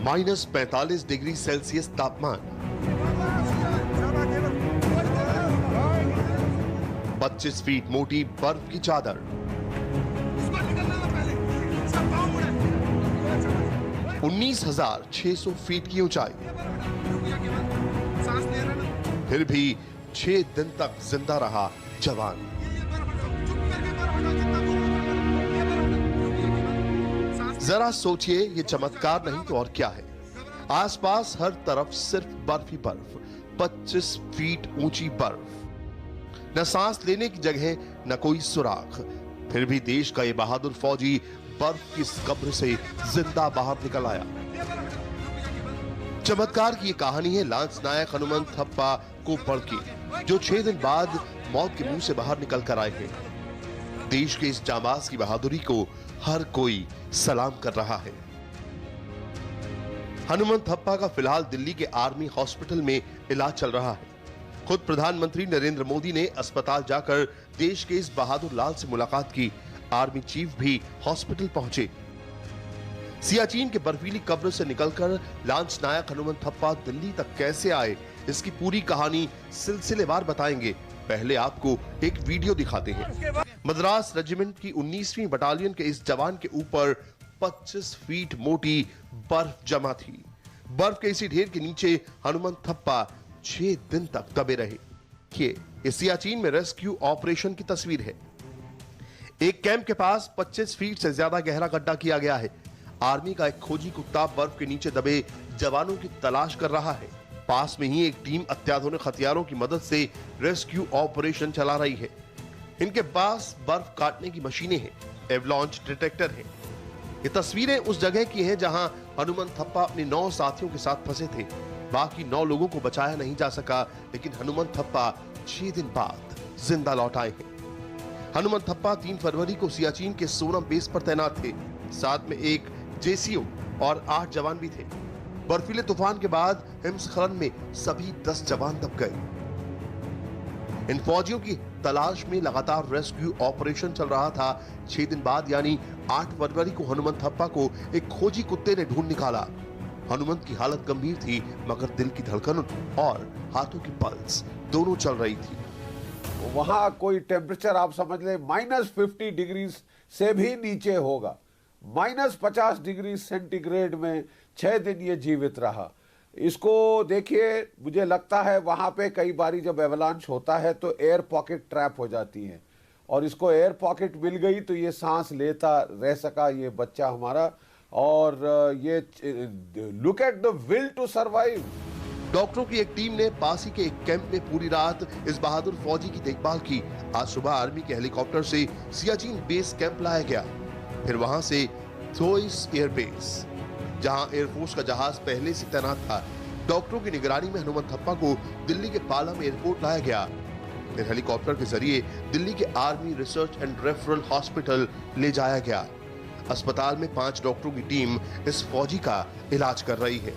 -45 degree Celsius तापमान, 25 feet मोटी बर्फ की चादर, 19,600 फीट की ऊंचाई, फिर भी 6 दिन तक जिंदा रहा जवान। जरा सोचिए, ये चमत्कार नहीं तो और क्या है। आसपास हर तरफ सिर्फ बर्फ ही बर्फ, 25 फीट ऊंची बर्फ, न सांस लेने की जगह न कोई सुराग। फिर भी देश का ये बहादुर फौजी बर्फ की इस कब्र से जिंदा बाहर निकल आया। चमत्कार की ये कहानी है लांस नायक हनुमंत थप्पा कोप्पड़ की, जो 6 दिन बाद मौत के मुंह से बाहर निकल कर आए हैं। देश के इस जांबाज की बहादुरी को हर कोई सलाम कर रहा है। हनुमंत थप्पा का फिलहाल दिल्ली के आर्मी हॉस्पिटल में इलाज चल रहा है। खुद प्रधानमंत्री नरेंद्र मोदी ने अस्पताल जाकर देश के इस बहादुर लाल से मुलाकात की। आर्मी चीफ भी हॉस्पिटल पहुंचे। सियाचिन के बर्फीली कब्र से निकलकर लांस नायक हनुमंत थप्पा दिल्ली तक कैसे आए, इसकी पूरी कहानी सिलसिलेवार बताएंगे। पहले आपको एक वीडियो दिखाते हैं। मद्रास रेजिमेंट की 19वीं बटालियन के इस जवान के ऊपर 25 फीट मोटी बर्फ जमा थी। बर्फ के इसी ढेर के नीचे हनुमंत थप्पा 6 दिन तक दबे रहे। ये सियाचिन में रेस्क्यू ऑपरेशन की तस्वीर है। एक कैंप के पास 25 फीट से ज्यादा गहरा गड्ढा किया गया है। आर्मी का एक खोजी कुत्ता बर्फ के नीचे दबे जवानों की तलाश कर रहा है। पास में ही एक टीम अत्याधुनिक हथियारों की मदद से रेस्क्यू ऑपरेशन चला रही है। इनके पास बर्फ काटने की मशीनें हैं, एवलांच डिटेक्टर है। ये तस्वीरें उस जगह की हैं जहां हनुमंत थप्पा अपने 9 साथियों के साथ फंसे थे। बाकी 9 लोगों को बचाया नहीं जा सका, लेकिन हनुमंत थप्पा 6 दिन बाद जिंदा लौट आए हैं। हनुमंत थप्पा 3 फरवरी को सियाचिन के सोनम बेस पर तैनात थे। साथ में एक जेसीओ और 8 जवान भी थे। बर्फीले तूफान के बाद हिमस्खलन में सभी 10 जवान दब गए। इन फौजियों की तलाश में लगातार रेस्क्यू ऑपरेशन चल रहा था। 6 दिन बाद यानी 8 फरवरी को हनुमंत थप्पा को एक खोजी कुत्ते ने ढूंढ निकाला। हनुमंत की हालत गंभीर थी, मगर दिल की धड़कन और हाथों की पल्स दोनों चल रही थी। वहां कोई टेम्परेचर आप समझ लें -50 डिग्री से भी नीचे होगा। -50 डिग्री सेंटीग्रेड में 6 दिन ये जीवित रहा। इसको देखिए, मुझे लगता है वहां पे कई बारी जब एवलांच होता है तो एयर पॉकेट ट्रैप हो जाती है, और इसको एयर पॉकेट मिल गई तो ये सांस लेता रह सका ये बच्चा हमारा। और ये look at the will to survive. डॉक्टरों की एक टीम ने पास ही के एक कैंप में पूरी रात इस बहादुर फौजी की देखभाल की। आज सुबह आर्मी के हेलीकॉप्टर से सियाचिन बेस कैंप लाया गया, फिर वहां से थोइस एयरबेस, जहां एयरफोर्स का जहाज पहले से तैनात था। डॉक्टरों की निगरानी में हनुमंत थप्पा को दिल्ली के पालम एयरपोर्ट लाया गया। फिर हेलीकॉप्टर के जरिए दिल्ली के army research and referral hospital ले जाया गया। अस्पताल में 5 डॉक्टरों की टीम इस फौजी का इलाज कर रही है।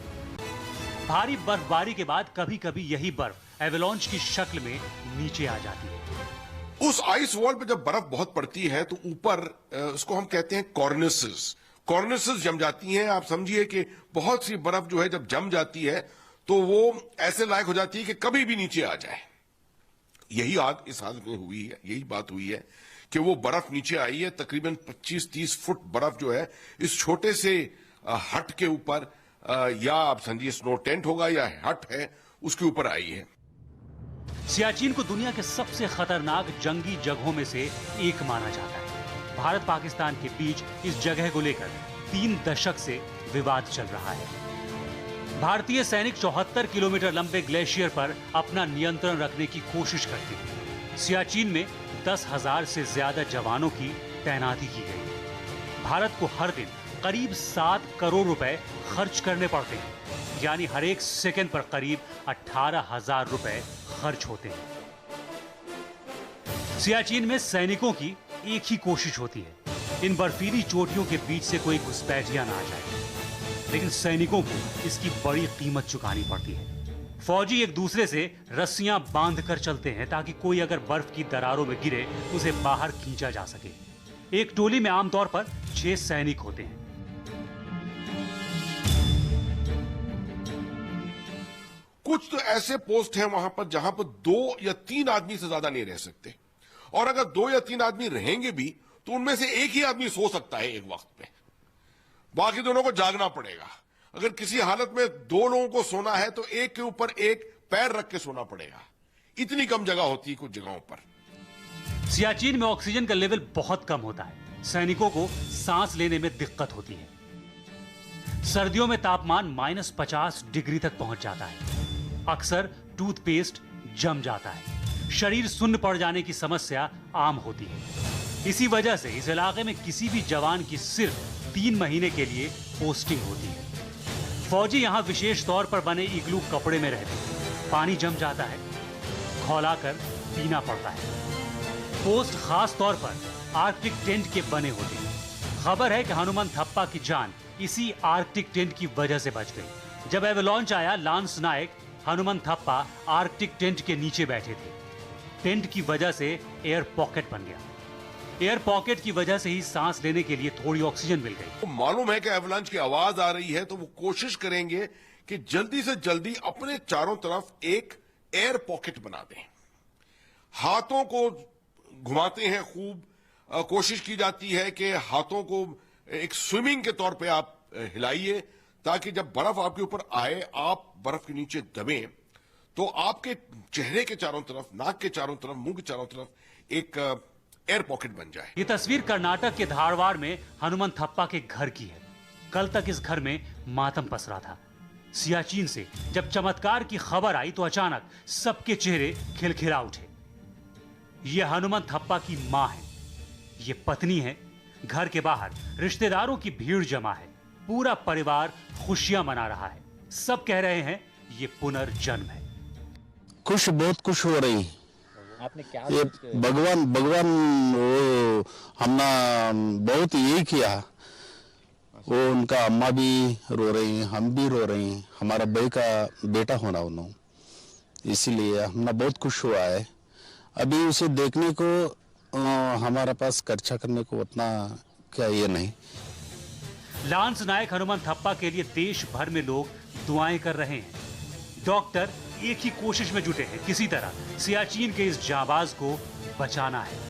भारी बर्फबारी के बाद कभी कभी यही बर्फ एवलांच की शक्ल में नीचे आ जाती है। उस आइस वॉल पे जब बर्फ बहुत पड़ती है तो ऊपर उसको हम कहते हैं कॉर्निसेस जम जाती हैं। आप समझिए कि बहुत सी बर्फ जो है जब जम जाती है तो वो ऐसे लायक हो जाती है कि कभी भी नीचे आ जाए। यही आग इस हालत में हुई है, यही बात हुई है कि वो बर्फ नीचे आई है। तकरीबन 25-30 फुट बर्फ जो है इस छोटे से हट के ऊपर, या आप समझिए स्नो टेंट होगा या हट है, उसके ऊपर आई है। सियाचिन को दुनिया के सबसे खतरनाक जंगी जगहों में से एक माना जाता है। भारत पाकिस्तान के बीच इस जगह को लेकर 3 दशक से विवाद चल रहा है। भारतीय सैनिक 74 किलोमीटर लंबे ग्लेशियर पर अपना नियंत्रण रखने की कोशिश करते हैं। सियाचिन में 10,000 से ज्यादा जवानों की तैनाती की गई है। भारत को हर दिन करीब 7 करोड़ रुपए खर्च करने पड़ते हैं, यानी हर एक सेकंड पर करीब 18,000 रुपए खर्च होते हैं। सियाचिन में सैनिकों की एक ही कोशिश होती है, इन बर्फीली चोटियों के बीच से कोई घुसपैठिया ना आ जाए, लेकिन सैनिकों को इसकी बड़ी कीमत चुकानी पड़ती है। फौजी एक दूसरे से रस्सियां बांधकर चलते हैं ताकि कोई अगर बर्फ की दरारों में गिरे उसे बाहर खींचा जा सके। एक टोली में आमतौर पर 6 सैनिक होते हैं। कुछ तो ऐसे पोस्ट हैं वहां पर जहां पर 2 या 3 आदमी से ज्यादा नहीं रह सकते, और अगर 2 या 3 आदमी रहेंगे भी तो उनमें से एक ही आदमी सो सकता है एक वक्त में, बाकी दोनों को जागना पड़ेगा। अगर किसी हालत में 2 लोगों को सोना है तो एक के ऊपर एक पैर रख के सोना पड़ेगा। इतनी कम जगह होती है कुछ जगहों पर। सियाचिन में ऑक्सीजन का लेवल बहुत कम होता है, सैनिकों को सांस लेने में दिक्कत होती है। सर्दियों में तापमान -50 डिग्री तक पहुंच जाता है। अक्सर टूथपेस्ट जम जाता है। शरीर सुन्न पड़ जाने की समस्या आम होती है। इसी वजह से इस इलाके में किसी भी जवान की सिर्फ 3 महीने के लिए पोस्टिंग होती है। फौजी यहां विशेष तौर पर बने इग्लू कपड़े में रहते हैं। पानी जम जाता है, खौलाकर पीना पड़ता है। पोस्ट खास तौर पर आर्कटिक टेंट के बने होते हैं। खबर है कि हनुमान थप्पा की जान इसी आर्कटिक टेंट की वजह से बच गई। जब एवलांच आया, लांस नायक हनुमान थप्पा आर्कटिक टेंट के नीचे बैठे थे। टेंट की वजह से एयर पॉकेट बन गया। एयर पॉकेट की वजह से ही सांस लेने के लिए थोड़ी ऑक्सीजन मिल गई। तो मालूम है कि एवलांच की आवाज आ रही है, तो वो कोशिश करेंगे कि जल्दी से जल्दी अपने चारों तरफ एक एयर पॉकेट बना दें। हाथों को घुमाते हैं खूब। कोशिश की जाती है कि हाथों को एक स्विमिंग के तौर पे आप हिलाइए, ताकि जब बर्फ आपके ऊपर आए, आप बर्फ के नीचे दबें, तो आपके चेहरे के चारों तरफ, नाक के चारों तरफ, मुंह के चारों तरफ एक एयर पॉकेट बन जाए। ये तस्वीर कर्नाटक के धारवाड़ में हनुमान थप्पा के घर की है। कल तक इस घर में मातम पसरा था। सियाचिन से जब चमत्कार की खबर आई तो अचानक सबके चेहरे खिलखिला उठे। ये हनुमान थप्पा की मां है, ये पत्नी है। घर के बाहर रिश्तेदारों की भीड़ जमा है। पूरा परिवार खुशियां मना रहा है। सब कह रहे हैं ये पुनर्जन्म है। बहुत खुश हो रही। आपने क्या ये भगवान वो हमने बहुत यही किया। वो उनका अम्मा भी रो रही हैं, हम भी रो रहे हैं। हमारा भाई का बेटा होना उन्होंने, इसीलिए हमने बहुत खुश हुआ है। अभी उसे देखने को हमारे पास खर्चा करने को उतना क्या ये नहीं। लांस नायक हनुमान थप्पा के लिए देश भर में लोग दुआएं कर रहे हैं। डॉक्टर एक ही कोशिश में जुटे हैं, किसी तरह सियाचिन के इस जाबाज को बचाना है।